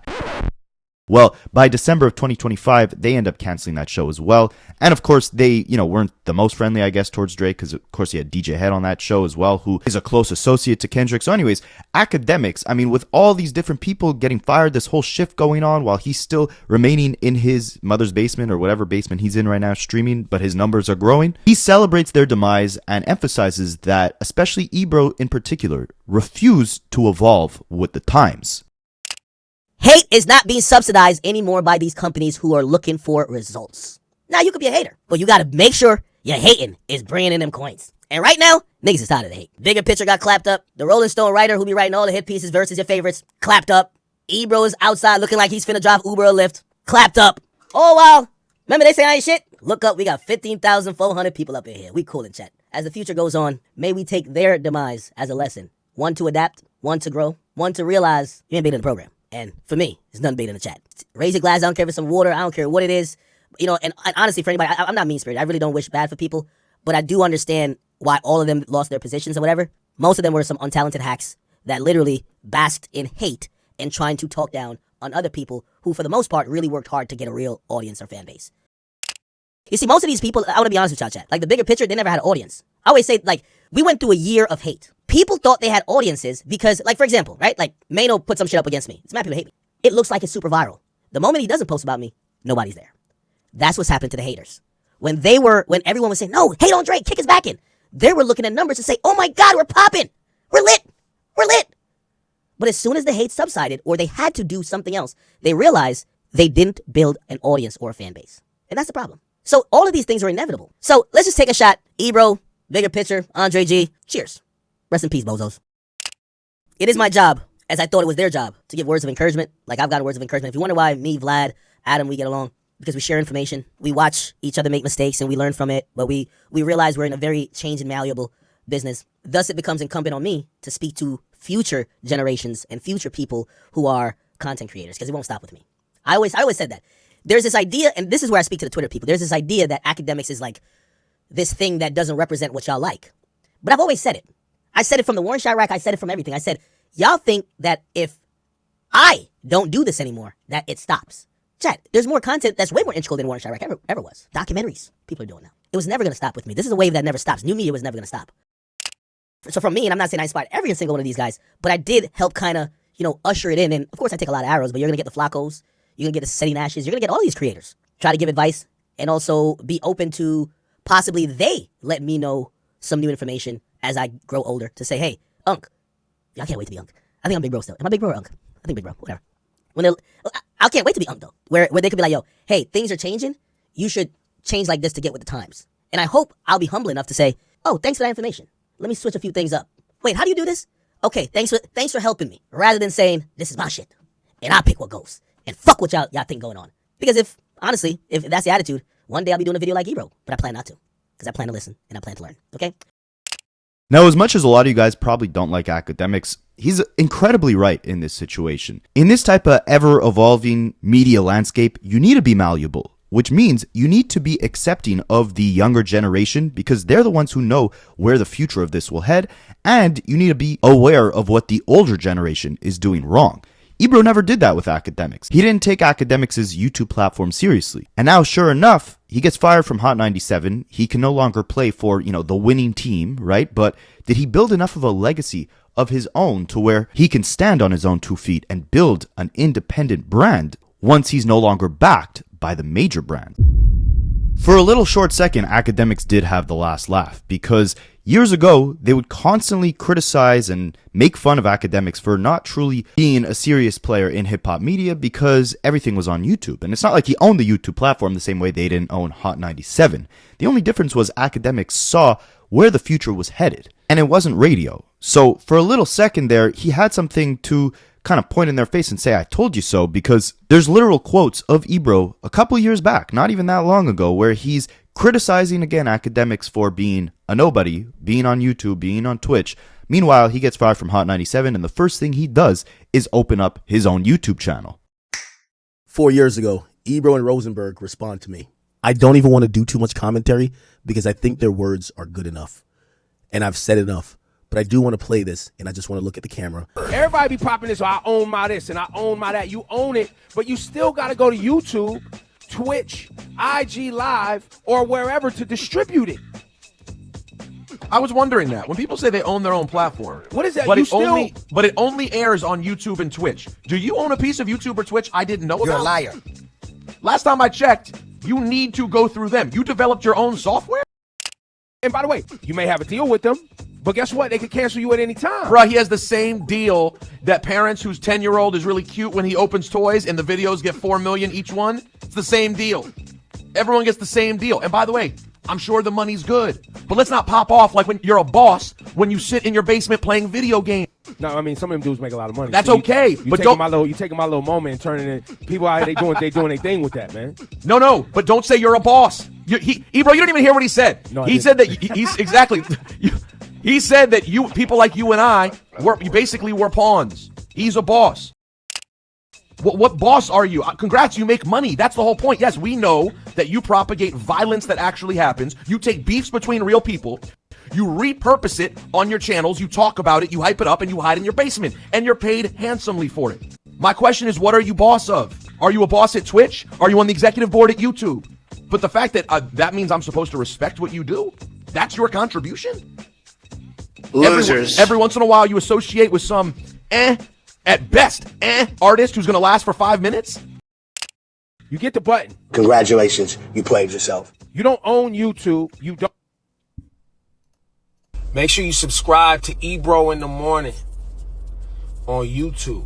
Well, by December of 2025, they end up canceling that show as well. And of course, they, weren't the most friendly, I guess, towards Drake, because of course he had DJ Head on that show as well, who is a close associate to Kendrick. So anyways, Akademiks, with all these different people getting fired, this whole shift going on while he's still remaining in his mother's basement or whatever basement he's in right now streaming, but his numbers are growing. He celebrates their demise and emphasizes that, especially Ebro in particular, refused to evolve with the times. Hate is not being subsidized anymore by these companies who are looking for results. Now, you could be a hater, but you gotta make sure your hating is bringing in them coins. And right now, niggas is tired of the hate. Bigger Picture got clapped up. The Rolling Stone writer who be writing all the hit pieces versus your favorites, clapped up. Ebro is outside looking like he's finna drive Uber or Lyft, clapped up. Oh, wow. Remember they say I ain't shit? Look up, we got 15,400 people up in here. We cool in chat. As the future goes on, may we take their demise as a lesson. One to adapt, one to grow, one to realize you ain't been in the program. And for me, there's nothing bigger in the chat. Raise your glass. I don't care if it's some water. I don't care what it is. And honestly, for anybody, I'm not mean-spirited. I really don't wish bad for people. But I do understand why all of them lost their positions or whatever. Most of them were some untalented hacks that literally basked in hate and trying to talk down on other people who, for the most part, really worked hard to get a real audience or fan base. You see, most of these people, I want to be honest with y'all, chat. Like, the Bigger Picture, they never had an audience. I always say, we went through a year of hate. People thought they had audiences because, for example, right? Mano put some shit up against me. It's mad people hate me. It looks like it's super viral. The moment he doesn't post about me, nobody's there. That's what's happened to the haters. When everyone was saying, no, hate on Drake, kick his back in. They were looking at numbers and say, oh my God, we're popping. We're lit. We're lit. But as soon as the hate subsided or they had to do something else, they realized they didn't build an audience or a fan base. And that's the problem. So all of these things are inevitable. So let's just take a shot. Ebro, Bigger Picture, Andre G. Cheers. Rest in peace, bozos. It is my job, as I thought it was their job, to give words of encouragement. Like I've gotten words of encouragement. If you wonder why me, Vlad, Adam, we get along, because we share information. We watch each other make mistakes and we learn from it. But we realize we're in a very changed and malleable business. Thus, it becomes incumbent on me to speak to future generations and future people who are content creators, because it won't stop with me. I always said that. There's this idea, and this is where I speak to the Twitter people. There's this idea that Akademiks is like this thing that doesn't represent what y'all like. But I've always said it. I said it from the Warren Shot rack. I said it from everything. I said, y'all think that if I don't do this anymore, that it stops. Chat, there's more content that's way more integral than Warren Shot rack ever was. Documentaries, people are doing now. It was never going to stop with me. This is a wave that never stops. New media was never going to stop. So from me, and I'm not saying I inspired every single one of these guys, but I did help kind of, usher it in. And of course, I take a lot of arrows, but you're going to get the Flacos. You're going to get the Setting Ashes. You're going to get all these creators. Try to give advice and also be open to possibly they let me know some new information as I grow older to say, hey, Unc. I can't wait to be Unc. I think I'm Big Bro still. Am I Big Bro or Unc? I think Big Bro. Whatever. I can't wait to be Unc though. Where they could be like, yo, hey, things are changing. You should change like this to get with the times. And I hope I'll be humble enough to say, oh, thanks for that information. Let me switch a few things up. Wait, how do you do this? Okay, thanks for helping me. Rather than saying, this is my shit. And I pick what goes. And fuck what y'all think going on. Because if that's the attitude, one day I'll be doing a video like Ebro. But I plan not to. Because I plan to listen and I plan to learn. Okay? Now, as much as a lot of you guys probably don't like Akademiks, he's incredibly right in this situation. In this type of ever-evolving media landscape, you need to be malleable, which means you need to be accepting of the younger generation because they're the ones who know where the future of this will head, and you need to be aware of what the older generation is doing wrong. Ebro never did that with Akademiks. He didn't take Akademiks' YouTube platform seriously. And now, sure enough, he gets fired from Hot 97. He can no longer play for, the winning team, right? But did he build enough of a legacy of his own to where he can stand on his own 2 feet and build an independent brand once he's no longer backed by the major brand? For a little short second, Akademiks did have the last laugh, because years ago, they would constantly criticize and make fun of Akademiks for not truly being a serious player in hip-hop media because everything was on YouTube. And it's not like he owned the YouTube platform the same way they didn't own Hot 97. The only difference was Akademiks saw where the future was headed, and it wasn't radio. So for a little second there, he had something to kind of point in their face and say, I told you so, because there's literal quotes of Ebro a couple years back, not even that long ago, where he's criticizing again Akademiks for being a nobody, being on YouTube, being on Twitch. Meanwhile, he gets fired from Hot 97, and the first thing he does is open up his own YouTube channel. 4 years ago, Ebro and Rosenberg respond to me. I don't even want to do too much commentary because I think their words are good enough. And I've said enough. But I do want to play this, and I just want to look at the camera. Everybody be popping this, I own my this and I own my that. You own it, but you still got to go to YouTube, Twitch, IG Live, or wherever to distribute it. I was wondering that. When people say they own their own platform. What is that? But, But it only airs on YouTube and Twitch. Do you own a piece of YouTube or Twitch I didn't know about? You're a liar. Last time I checked, you need to go through them. You developed your own software? And by the way, you may have a deal with them, but guess what? They can cancel you at any time. Bruh, he has the same deal that parents whose 10-year-old is really cute when he opens toys and the videos get 4 million each one. It's the same deal. Everyone gets the same deal. And by the way, I'm sure the money's good. But let's not pop off like when you're a boss when you sit in your basement playing video games. No, I mean, some of them dudes make a lot of money. That's so okay. But you taking my little moment and turning it. People out here, they doing their thing with that, man. No, but don't say you're a boss. Ebro, you didn't even hear what he said. No, he said that he's exactly. He said that people like you and I basically were pawns. He's a boss. What boss are you? Congrats, you make money. That's the whole point. Yes, we know that you propagate violence that actually happens. You take beefs between real people. You repurpose it on your channels. You talk about it. You hype it up, and you hide in your basement. And you're paid handsomely for it. My question is, what are you boss of? Are you a boss at Twitch? Are you on the executive board at YouTube? But the fact that that means I'm supposed to respect what you do, that's your contribution? Losers. Every once in a while, you associate with some at best, artist who's going to last for 5 minutes. You get the button. Congratulations, you played yourself. You don't own YouTube. You don't. Make sure you subscribe to Ebro in the Morning on YouTube.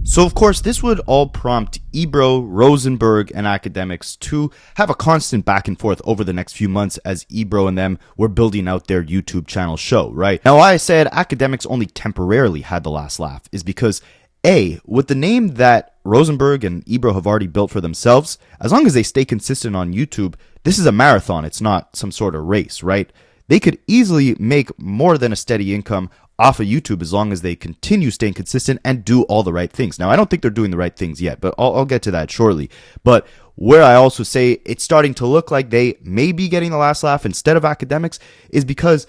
So of course, this would all prompt Ebro, Rosenberg, and Akademiks to have a constant back and forth over the next few months as Ebro and them were building out their YouTube channel show, right? Now, why I said Akademiks only temporarily had the last laugh is because with the name that Rosenberg and Ebro have already built for themselves, as long as they stay consistent on YouTube, this is a marathon, it's not some sort of race, right? They could easily make more than a steady income off of YouTube as long as they continue staying consistent and do all the right things. Now, I don't think they're doing the right things yet, but I'll get to that shortly. But where I also say it's starting to look like they may be getting the last laugh instead of Akademiks is because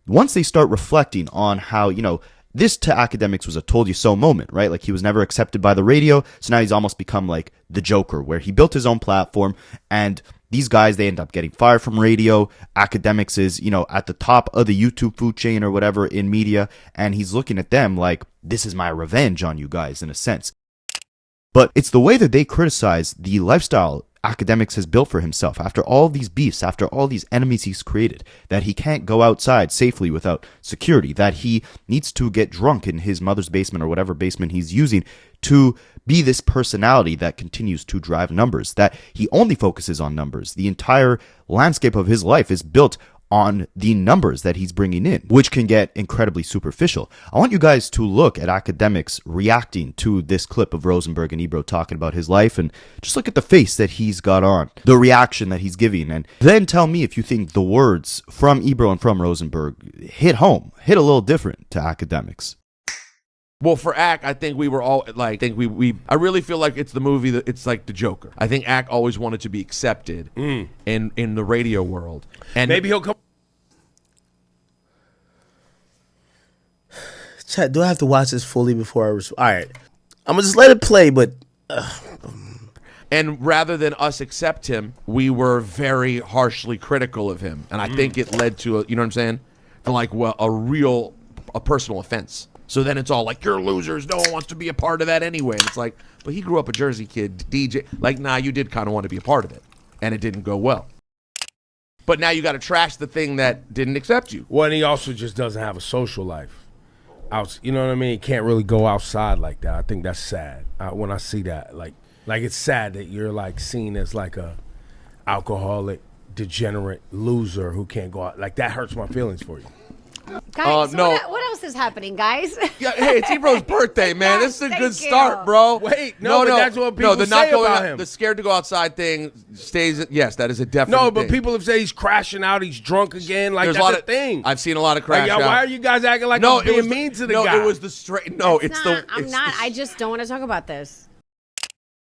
once they start reflecting on how, this to Akademiks was a told you so moment, right? Like he was never accepted by the radio, so now he's almost become like the Joker, where he built his own platform, and these guys, they end up getting fired from radio. Akademiks is, at the top of the YouTube food chain or whatever in media, and he's looking at them like, this is my revenge on you guys, in a sense. But it's the way that they criticize the lifestyle Akademiks has built for himself after all these beefs, after all these enemies he's created, that he can't go outside safely without security, that he needs to get drunk in his mother's basement or whatever basement he's using to be this personality that continues to drive numbers, that he only focuses on numbers. The entire landscape of his life is built on the numbers that he's bringing in, which can get incredibly superficial. I want you guys to look at Akademiks reacting to this clip of Rosenberg and Ebro talking about his life, and just look at the face that he's got on, the reaction that he's giving, and then tell me if you think the words from Ebro and from Rosenberg hit home, hit a little different to Akademiks. Well, for Ak, I think we were all like, I really feel like it's the movie that it's like the Joker. I think Ak always wanted to be accepted in the radio world, and maybe he'll come. Chat, do I have to watch this fully before I respond? All right. I'm going to just let it play, but... And rather than us accept him, we were very harshly critical of him. And I think it led to, you know what I'm saying? To like, well, a personal offense. So then it's all like, you're losers. No one wants to be a part of that anyway. And it's like, but he grew up a Jersey kid, DJ. Like, nah, you did kind of want to be a part of it. And it didn't go well. But now you got to trash the thing that didn't accept you. Well, and he also just doesn't have a social life. You know what I mean? He can't really go outside like that. I think that's sad when I see that. Like it's sad that you're like seen as like a alcoholic, degenerate loser who can't go out. Like that hurts my feelings for you. Guys, no. what else is happening, guys? Yeah, hey, it's Ebro's birthday, man. This is a good start, bro. Wait, no, but that's what people the say not going about out, him. The scared to go outside thing stays. Yes, that is a definite. No, but thing. people have said he's crashing out, he's drunk again. Like that's a thing. I've seen a lot of crash out. Why are you guys acting like I'm being mean to the guy? No, it was the straight. No, I'm not. I just don't want to talk about this.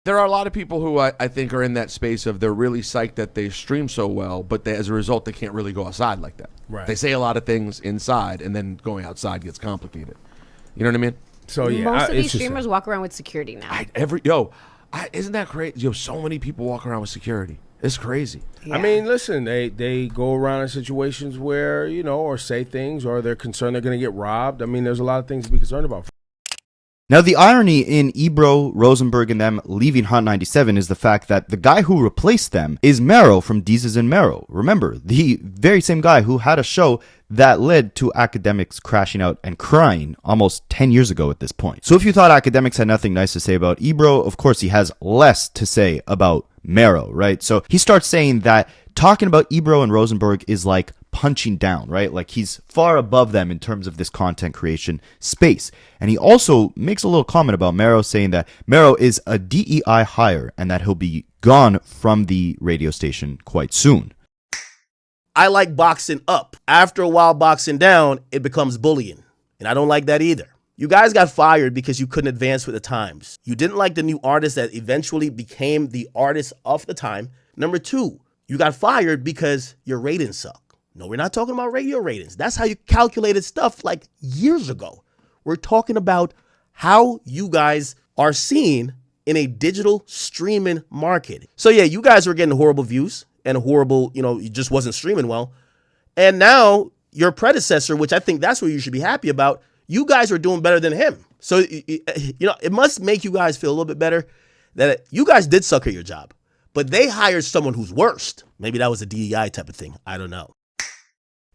There are a lot of people who I think are in that space of they're really psyched that they stream so well, but as a result, they can't really go outside like that. Right. They say a lot of things inside, and then going outside gets complicated. You know what I mean? So yeah, most of these streamers walk around with security now. Isn't that crazy? So many people walk around with security. It's crazy. Yeah. I mean, listen, they go around in situations where, or say things, or they're concerned they're going to get robbed. I mean, there's a lot of things to be concerned about. Now, the irony in Ebro, Rosenberg, and them leaving Hot 97 is the fact that the guy who replaced them is Mero from Deezus and Mero. Remember, the very same guy who had a show that led to Akademiks crashing out and crying almost 10 years ago at this point. So if you thought Akademiks had nothing nice to say about Ebro, of course he has less to say about Mero, right? So he starts saying that talking about Ebro and Rosenberg is like punching down, right? Like he's far above them in terms of this content creation space. And he also makes a little comment about Mero, saying that Mero is a DEI hire and that he'll be gone from the radio station quite soon. I like boxing up. After a while boxing down, it becomes bullying. And I don't like that either. You guys got fired because you couldn't advance with the times. You didn't like the new artist that eventually became the artist of the time. Number 2, you got fired because your ratings suck. No, we're not talking about radio ratings. That's how you calculated stuff like years ago. We're talking about how you guys are seen in a digital streaming market. So yeah, you guys were getting horrible views and horrible, you just wasn't streaming well. And now your predecessor, which I think that's what you should be happy about, you guys are doing better than him. So, it must make you guys feel a little bit better that you guys did suck at your job, but they hired someone who's worse. Maybe that was a DEI type of thing. I don't know.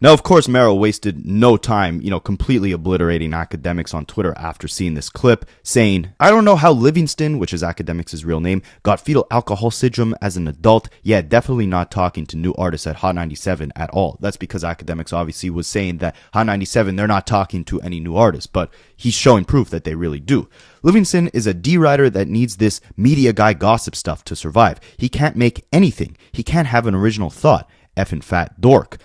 Now, of course, Mero wasted no time, completely obliterating Akademiks on Twitter after seeing this clip, saying, I don't know how Livingston, which is Akademiks' real name, got fetal alcohol syndrome as an adult. Yeah, definitely not talking to new artists at Hot 97 at all. That's because Akademiks obviously was saying that Hot 97, they're not talking to any new artists, but he's showing proof that they really do. Livingston is a D-writer that needs this media guy gossip stuff to survive. He can't make anything. He can't have an original thought. Effing fat dork.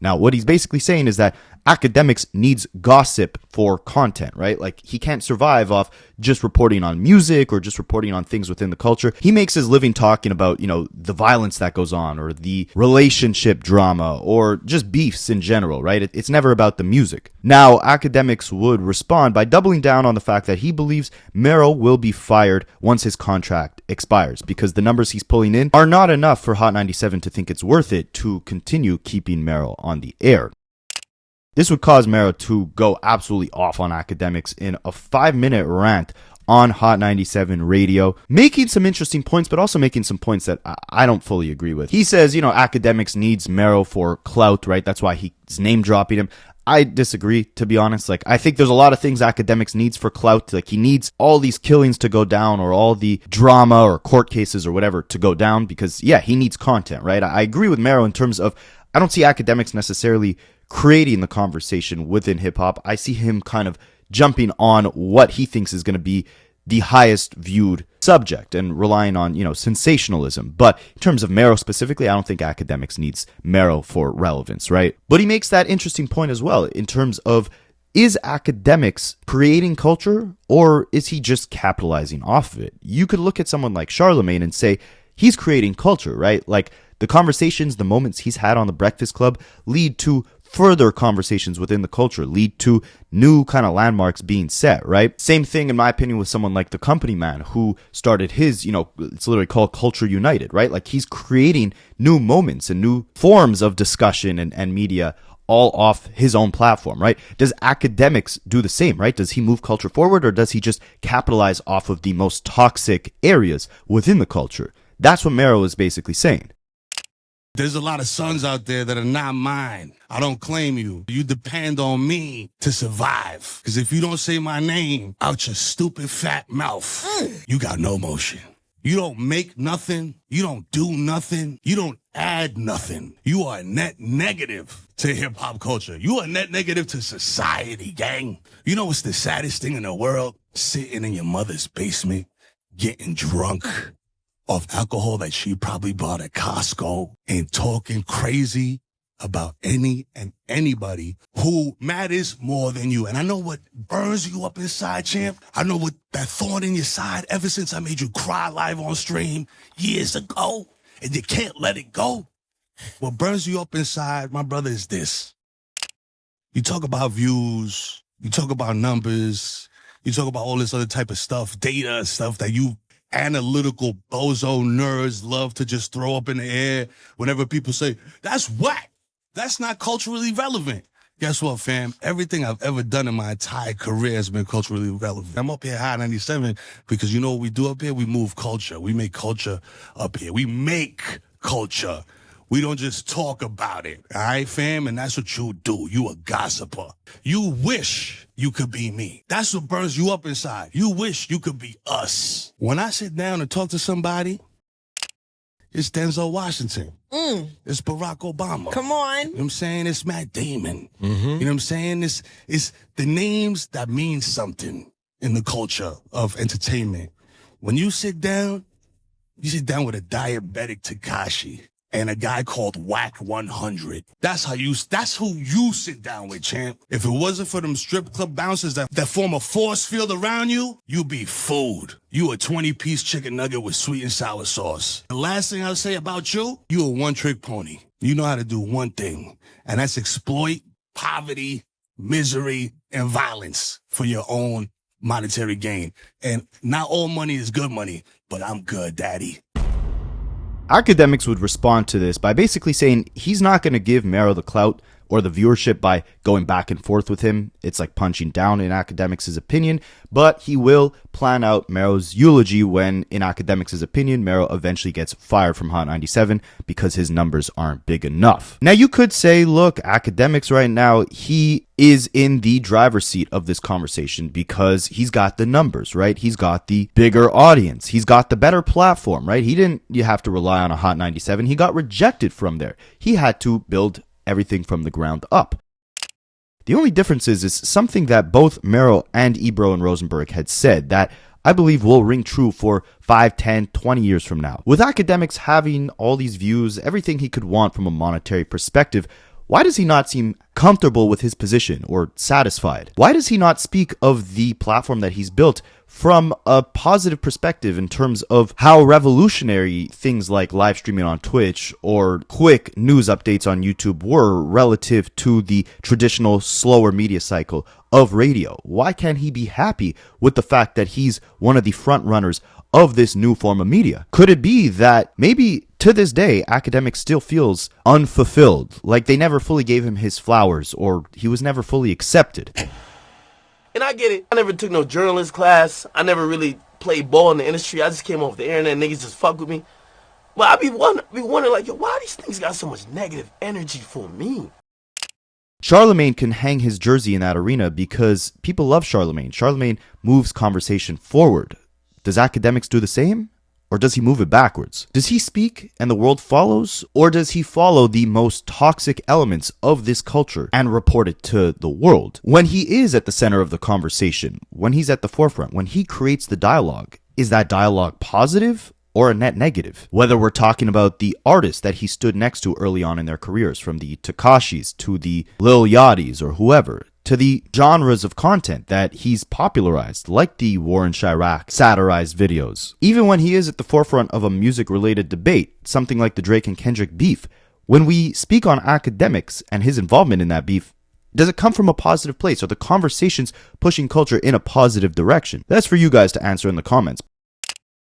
Now, what he's basically saying is that Akademiks needs gossip for content, right? Like, he can't survive off just reporting on music or just reporting on things within the culture. He makes his living talking about, the violence that goes on or the relationship drama or just beefs in general, right? It's never about the music. Now, Akademiks would respond by doubling down on the fact that he believes Mero will be fired once his contract expires because the numbers he's pulling in are not enough for Hot 97 to think it's worth it to continue keeping Mero on the air. This would cause Mero to go absolutely off on Akademiks in a 5-minute rant on Hot 97 radio, making some interesting points, but also making some points that I don't fully agree with. He says, Akademiks needs Mero for clout, right? That's why he's name dropping him. I disagree, to be honest. Like, I think there's a lot of things Akademiks needs for clout. Like, he needs all these killings to go down or all the drama or court cases or whatever to go down because, yeah, he needs content, right? I agree with Mero in terms of, I don't see Akademiks necessarily creating the conversation within hip-hop. I see him kind of jumping on what he thinks is going to be the highest viewed subject and relying on, sensationalism. But in terms of Mero specifically, I don't think Akademiks needs Mero for relevance, right? But he makes that interesting point as well in terms of, is Akademiks creating culture or is he just capitalizing off of it? You could look at someone like Charlemagne and say, he's creating culture, right? Like, the conversations, the moments he's had on the Breakfast Club lead to further conversations within the culture, lead to new kind of landmarks being set, right? Same thing, in my opinion, with someone like the Company Man, who started his, it's literally called Culture United, right? Like, he's creating new moments and new forms of discussion and media all off his own platform, right? Does Akademiks do the same, right? Does he move culture forward, or does he just capitalize off of the most toxic areas within the culture? That's what Mero is basically saying. There's a lot of sons out there that are not mine. I don't claim you. You depend on me to survive. Because if you don't say my name out your stupid fat mouth, you got no motion. You don't make nothing. You don't do nothing. You don't add nothing. You are net negative to hip hop culture. You are net negative to society, gang. You know what's the saddest thing in the world? Sitting in your mother's basement, getting drunk off alcohol that she probably bought at Costco and talking crazy about any and anybody who matters more than you. And I know what burns you up inside, champ. I know what that thorn in your side ever since I made you cry live on stream years ago, and you can't let it go. What burns you up inside, my brother, is this. You talk about views, you talk about numbers, you talk about all this other type of stuff, data stuff that you analytical bozo nerds love to just throw up in the air whenever people say, that's whack. That's not culturally relevant. Guess what, fam? Everything I've ever done in my entire career has been culturally relevant. I'm up here high 97 because you know what we do up here? We move culture. We make culture up here. We make culture. We don't just talk about it. All right, fam? And that's what you do. You a gossiper. You wish you could be me. That's what burns you up inside. You wish you could be us. When I sit down and talk to somebody, it's Denzel Washington. It's Barack Obama. Come on. You know what I'm saying? It's Matt Damon. You know what I'm saying? It's the names that mean something in the culture of entertainment. When you sit down with a diabetic Tekashi and a guy called Whack 100. That's who you sit down with, champ. If it wasn't for them strip club bouncers that form a force field around you, you'd be food. You a 20-piece chicken nugget with sweet and sour sauce. The last thing I'll say about you a one-trick pony. You know how to do one thing, and that's exploit poverty, misery, and violence for your own monetary gain. And not all money is good money, but I'm good, daddy. Akademiks would respond to this by basically saying he's not going to give Mero the clout or the viewership by going back and forth with him. It's like punching down in Akademiks' opinion, but he will plan out Mero's eulogy when, in Akademiks' opinion, Mero eventually gets fired from Hot 97 because his numbers aren't big enough. Now, you could say, look, Akademiks right now, he is in the driver's seat of this conversation because he's got the numbers, right? He's got the bigger audience. He's got the better platform, right? You have to rely on a Hot 97. He got rejected from there. He had to build everything from the ground up. The only difference is something that both Mero and Ebro and Rosenberg had said that I believe will ring true for 5, 10, 20 years from now. With Akademiks having all these views, everything he could want from a monetary perspective, why does he not seem comfortable with his position or satisfied? Why does he not speak of the platform that he's built from a positive perspective in terms of how revolutionary things like live streaming on Twitch or quick news updates on YouTube were relative to the traditional slower media cycle of radio? Why can't he be happy with the fact that he's one of the front runners of this new form of media? Could it be that maybe to this day, Akademiks still feels unfulfilled, like they never fully gave him his flowers or he was never fully accepted? And I get it. I never took no journalist class. I never really played ball in the industry. I just came off the internet and niggas just fuck with me. But I be wondering like, yo, why these things got so much negative energy for me? Charlemagne can hang his jersey in that arena because people love Charlemagne. Charlemagne moves conversation forward. Does Akademiks do the same? Or does he move it backwards? Does he speak and the world follows? Or does he follow the most toxic elements of this culture and report it to the world? When he is at the center of the conversation, when he's at the forefront, when he creates the dialogue, is that dialogue positive or a net negative? Whether we're talking about the artists that he stood next to early on in their careers, from the Tekashis to the Lil Yachty's or whoever, to the genres of content that he's popularized, like the War in Chirac satirized videos. Even when he is at the forefront of a music-related debate, something like the Drake and Kendrick beef, when we speak on Akademiks and his involvement in that beef, does it come from a positive place? Are the conversations pushing culture in a positive direction? That's for you guys to answer in the comments.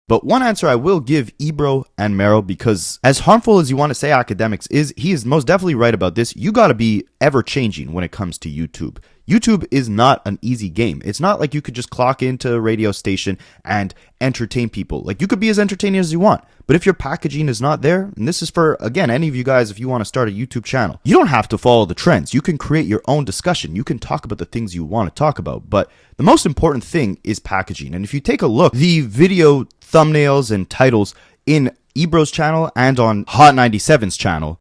But one answer I will give Ebro and Mero, because as harmful as you want to say Akademiks is, he is most definitely right about this. You got to be ever changing when it comes to YouTube. YouTube is not an easy game. It's not like you could just clock into a radio station and entertain people. Like, you could be as entertaining as you want, but if your packaging is not there, and this is for, again, any of you guys, if you want to start a YouTube channel, you don't have to follow the trends. You can create your own discussion. You can talk about the things you want to talk about, but the most important thing is packaging. And if you take a look, the video thumbnails and titles in Ebro's channel and on Hot 97's channel,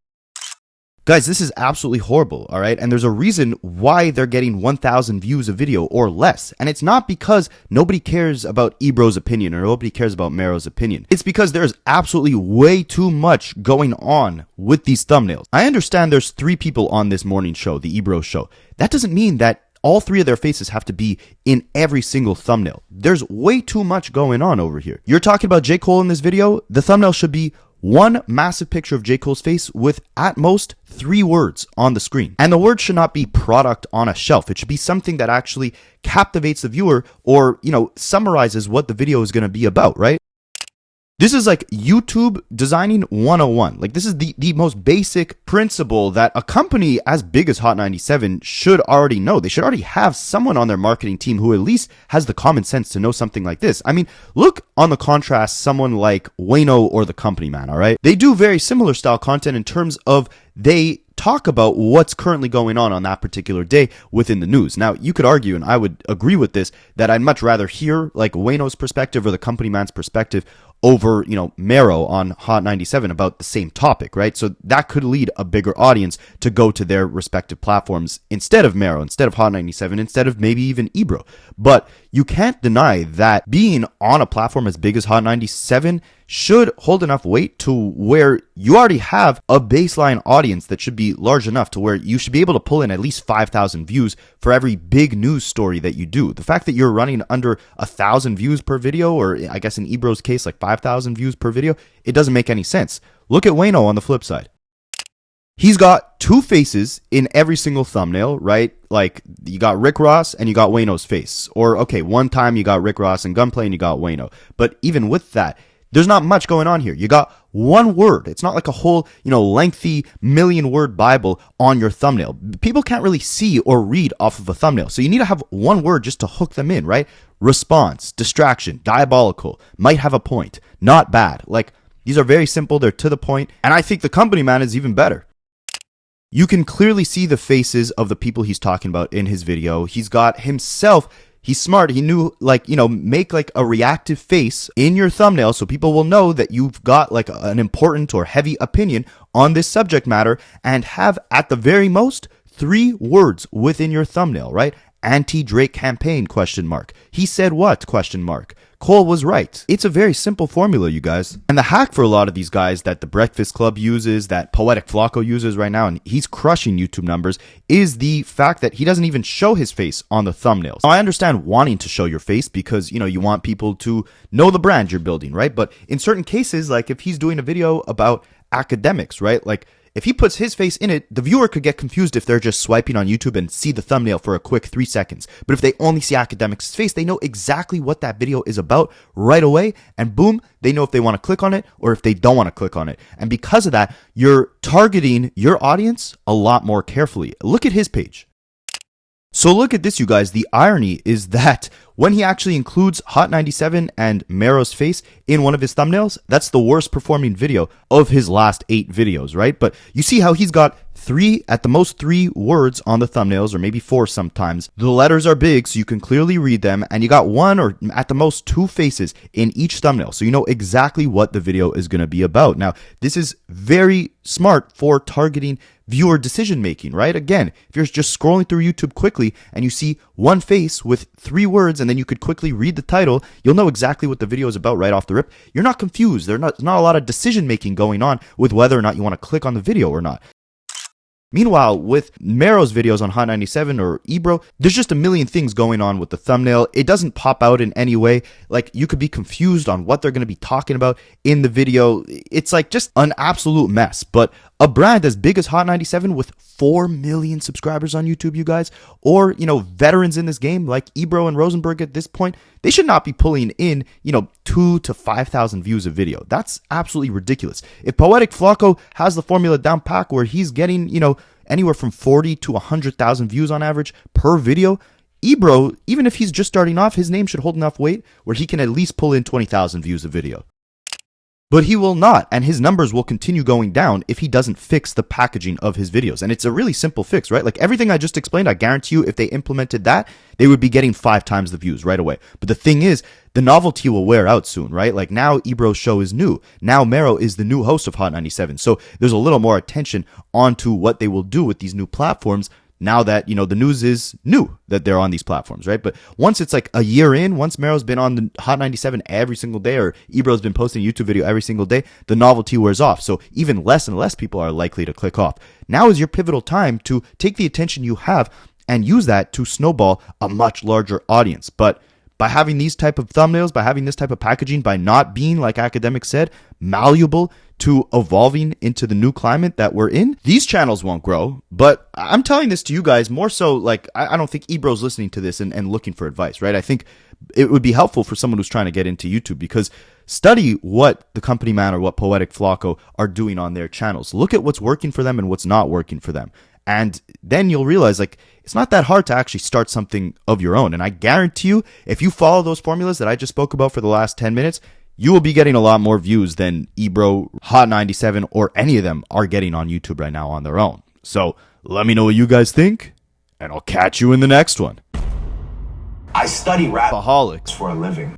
guys, this is absolutely horrible, all right? And there's a reason why they're getting 1,000 views a video or less. And it's not because nobody cares about Ebro's opinion or nobody cares about Mero's opinion. It's because there's absolutely way too much going on with these thumbnails. I understand there's 3 people on this morning show, the Ebro show. That doesn't mean that all 3 of their faces have to be in every single thumbnail. There's way too much going on over here. You're talking about J. Cole in this video? The thumbnail should be one massive picture of J. Cole's face with at most 3 words on the screen. And the word should not be product on a shelf. It should be something that actually captivates the viewer or, summarizes what the video is going to be about, right? This is like YouTube designing 101. Like, this is the most basic principle that a company as big as Hot 97 should already know. They should already have someone on their marketing team who at least has the common sense to know something like this. I mean, look on the contrast, someone like Wayno or The Company Man, all right? They do very similar style content in terms of they talk about what's currently going on that particular day within the news. Now, you could argue, and I would agree with this, that I'd much rather hear like Wayno's perspective or The Company Man's perspective over, Mero on Hot 97 about the same topic, right? So that could lead a bigger audience to go to their respective platforms instead of Mero, instead of Hot 97, instead of maybe even Ebro. But you can't deny that being on a platform as big as Hot 97 should hold enough weight to where you already have a baseline audience that should be large enough to where you should be able to pull in at least 5,000 views for every big news story that you do. The fact that you're running under 1,000 views per video, or I guess in Ebro's case, like 5,000 views per video, it doesn't make any sense. Look at Wayno on the flip side. He's got 2 faces in every single thumbnail, right? Like, you got Rick Ross and you got Wayno's face. Or, okay, one time you got Rick Ross and Gunplay and you got Wayno. But even with that, there's not much going on here. You got one word. It's not like a whole, lengthy million-word Bible on your thumbnail. People can't really see or read off of a thumbnail. So you need to have one word just to hook them in, right? Response, distraction, diabolical, might have a point, not bad. Like, these are very simple. They're to the point. And I think The Company Man is even better. You can clearly see the faces of the people he's talking about in his video. He's got himself. He's smart. He knew, make like a reactive face in your thumbnail so people will know that you've got like an important or heavy opinion on this subject matter, and have at the very most 3 words within your thumbnail, right? Anti-Drake campaign, ? He said what? ? Cole was right. It's a very simple formula, you guys. And the hack for a lot of these guys that the Breakfast Club uses, that Poetic Flocko uses right now, and he's crushing YouTube numbers, is the fact that he doesn't even show his face on the thumbnails. Now, I understand wanting to show your face because, you want people to know the brand you're building, right? But in certain cases, like if he's doing a video about academics, right? Like, if he puts his face in it, the viewer could get confused if they're just swiping on YouTube and see the thumbnail for a quick 3 seconds. But if they only see Akademiks' face, they know exactly what that video is about right away. And boom, they know if they want to click on it or if they don't want to click on it. And because of that, you're targeting your audience a lot more carefully. Look at his page. So look at this, you guys. The irony is that when he actually includes Hot 97 and Mero's face in one of his thumbnails, that's the worst performing video of his last 8 videos, right? But you see how he's got 3, at the most 3 words on the thumbnails, or maybe 4 sometimes. The letters are big, so you can clearly read them, and you got 1 or at the most 2 faces in each thumbnail, so you know exactly what the video is going to be about. Now, this is very smart for targeting viewer decision making, right? Again, if you're just scrolling through YouTube quickly and you see one face with 3 words and then you could quickly read the title, you'll know exactly what the video is about right off the rip. You're not confused. There's not a lot of decision making going on with whether or not you want to click on the video or not. Meanwhile, with Mero's videos on Hot 97 or Ebro, there's just a million things going on with the thumbnail. It doesn't pop out in any way. Like, you could be confused on what they're going to be talking about in the video. It's like just an absolute mess. But A brand as big as Hot 97 with 4 million subscribers on YouTube, you guys, or, you know, veterans in this game like Ebro and Rosenberg at this point, they should not be pulling in, you know, 2,000 to 5,000 views a video. That's absolutely ridiculous. If Poetic Flocko has the formula down pack where he's getting, you know, anywhere from 40 to 100,000 views on average per video, Ebro, even if he's just starting off, his name should hold enough weight where he can at least pull in 20,000 views a video. But he will not, and his numbers will continue going down if he doesn't fix the packaging of his videos. And it's a really simple fix, right? Like everything I just explained, I guarantee you if they implemented that, they would be getting 5 times the views right away. But the thing is, the novelty will wear out soon, right? Like now Ebro's show is new. Now Mero is the new host of Hot 97. So there's a little more attention onto what they will do with these new platforms now that, you know, the news is new that they're on these platforms, right? But once it's like a year in, once Mero's been on the Hot 97 every single day, or Ebro's been posting a YouTube video every single day, the novelty wears off. So even less and less people are likely to click off. Now is your pivotal time to take the attention you have and use that to snowball a much larger audience. But by having these type of thumbnails, by having this type of packaging, by not being, like Akademiks said, malleable to evolving into the new climate that we're in, these channels won't grow. But I'm telling this to you guys more so, like, I don't think Ebro's listening to this and looking for advice, right? I think it would be helpful for someone who's trying to get into YouTube, because study what the Company Man or what Poetic Flocko are doing on their channels. Look at what's working for them and what's not working for them. And then you'll realize, like, it's not that hard to actually start something of your own. And I guarantee you, if you follow those formulas that I just spoke about for the last 10 minutes, you will be getting a lot more views than Ebro, Hot 97, or any of them are getting on YouTube right now on their own. So let me know what you guys think, and I'll catch you in the next one. I study rapaholics for a living.